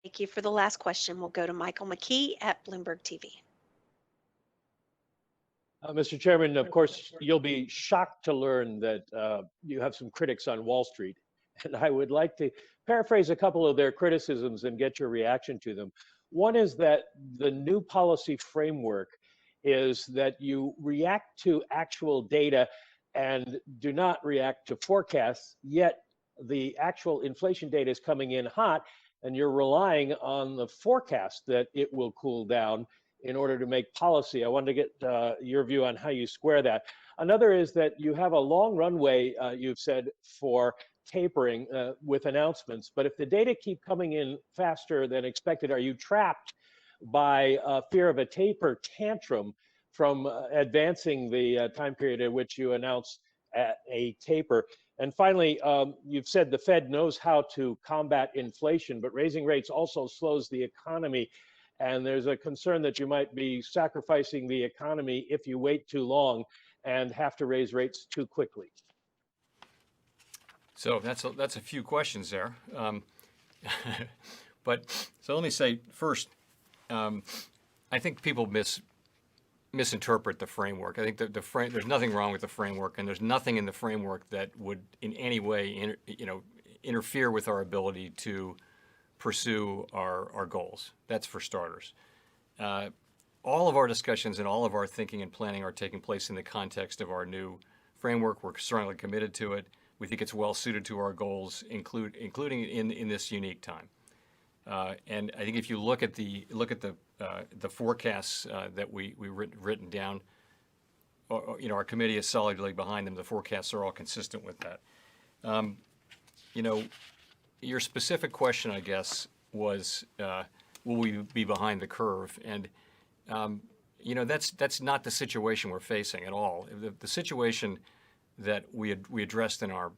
Thank you. For the last question, we'll go to Michael McKee at Bloomberg TV. Mr. Chairman, of course, you'll be shocked to learn that you have some critics on Wall Street. And I would like to paraphrase a couple of their criticisms and get your reaction to them. One is that the new policy framework is that you react to actual data and do not react to forecasts, yet the actual inflation data is coming in hot, and you're relying on the forecast that it will cool down in order to make policy. I wanted to get your view on how you square that. Another is that you have a long runway, you've said, for tapering with announcements, but if the data keep coming in faster than expected, are you trapped by fear of a taper tantrum from advancing the time period at which you announce a taper? And finally, you've said the Fed knows how to combat inflation, but raising rates also slows the economy. And there's a concern that you might be sacrificing the economy if you wait too long and have to raise rates too quickly. So that's a few questions there. But so let me say first, I think people misinterpret the framework. I think there's nothing wrong with the framework, and there's nothing in the framework that would in any way interfere with our ability to pursue our goals. That's for starters. All of our discussions and all of our thinking and planning are taking place in the context of our new framework. We're strongly committed to it. We think it's well suited to our goals, including in this unique time. And I think if you look at the forecasts that we've written down, our committee is solidly behind them. The forecasts are all consistent with that. Your specific question, I guess, was, will we be behind the curve? And that's not the situation we're facing at all. The situation that we addressed in our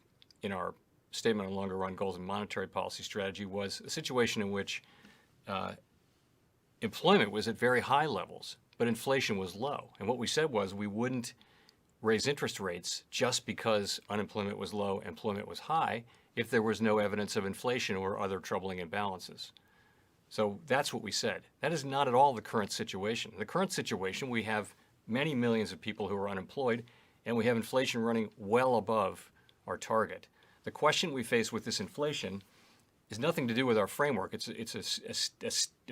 statement on longer run goals and monetary policy strategy was a situation in which employment was at very high levels, but inflation was low. And what we said was we wouldn't raise interest rates just because unemployment was low, employment was high, if there was no evidence of inflation or other troubling imbalances. So that's what we said. That is not at all the current situation. The current situation, we have many millions of people who are unemployed, and we have inflation running well above our target. The question we face with this inflation is nothing to do with our framework. It's a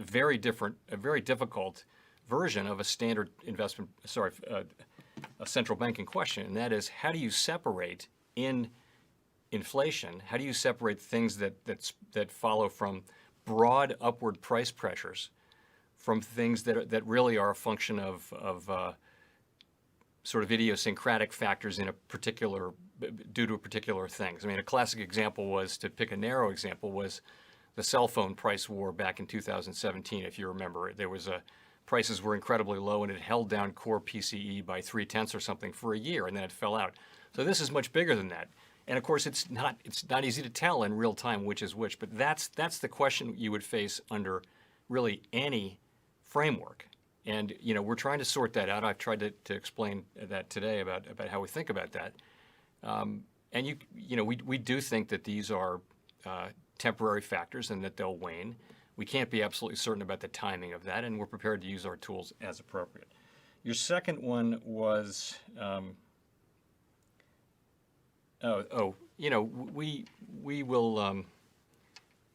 very difficult version of a standard a central banking question, and that is, how do you separate in inflation? How do you separate things that follow from broad upward price pressures from things that really are a function of sort of idiosyncratic factors due to particular things? I mean, a classic example was, to pick a narrow example, was the cell phone price war back in 2017. If you remember, prices were incredibly low, and it held down core PCE by 0.3 or something for a year, and then it fell out. So this is much bigger than that. And of course, it's not easy to tell in real time which is which, but that's the question you would face under really any framework. And we're trying to sort that out. I've tried to explain that today about how we think about that. And we do think that these are temporary factors and that they'll wane. We can't be absolutely certain about the timing of that, and we're prepared to use our tools as appropriate. Your second one was,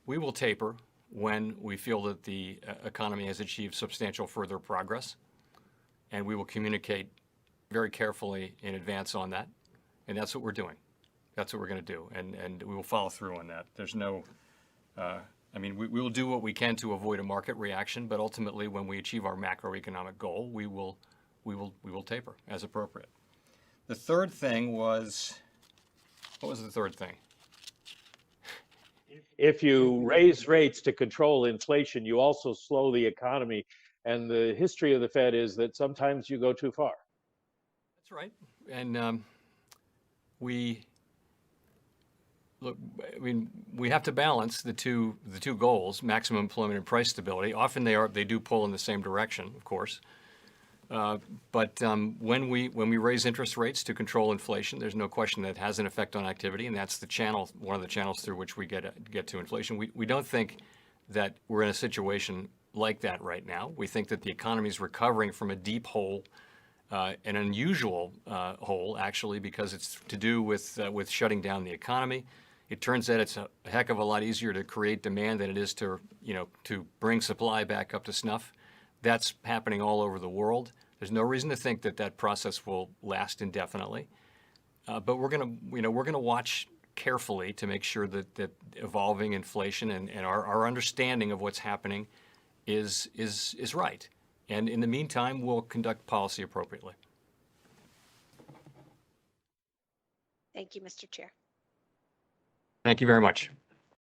we will taper when we feel that the economy has achieved substantial further progress, and we will communicate very carefully in advance on that, and that's what we're doing. That's what we're going to do, and we will follow through on that. There's no, we will do what we can to avoid a market reaction, but ultimately, when we achieve our macroeconomic goal, we will taper as appropriate. The third thing was, what was the third thing? If you raise rates to control inflation, you also slow the economy. And the history of the Fed is that sometimes you go too far. That's right. And we have to balance the two goals: maximum employment and price stability. Often they do pull in the same direction, of course. But when we raise interest rates to control inflation, there's no question that has an effect on activity, and that's one of the channels through which we get to inflation. We don't think that we're in a situation like that right now. We think that the economy is recovering from a deep hole, an unusual hole, actually, because it's to do with shutting down the economy. It turns out it's a heck of a lot easier to create demand than it is to, to bring supply back up to snuff. That's happening all over the world. There's no reason to think that that process will last indefinitely. But we're going to watch carefully to make sure that evolving inflation and our understanding of what's happening is right. And in the meantime, we'll conduct policy appropriately. Thank you, Mr. Chair. Thank you very much.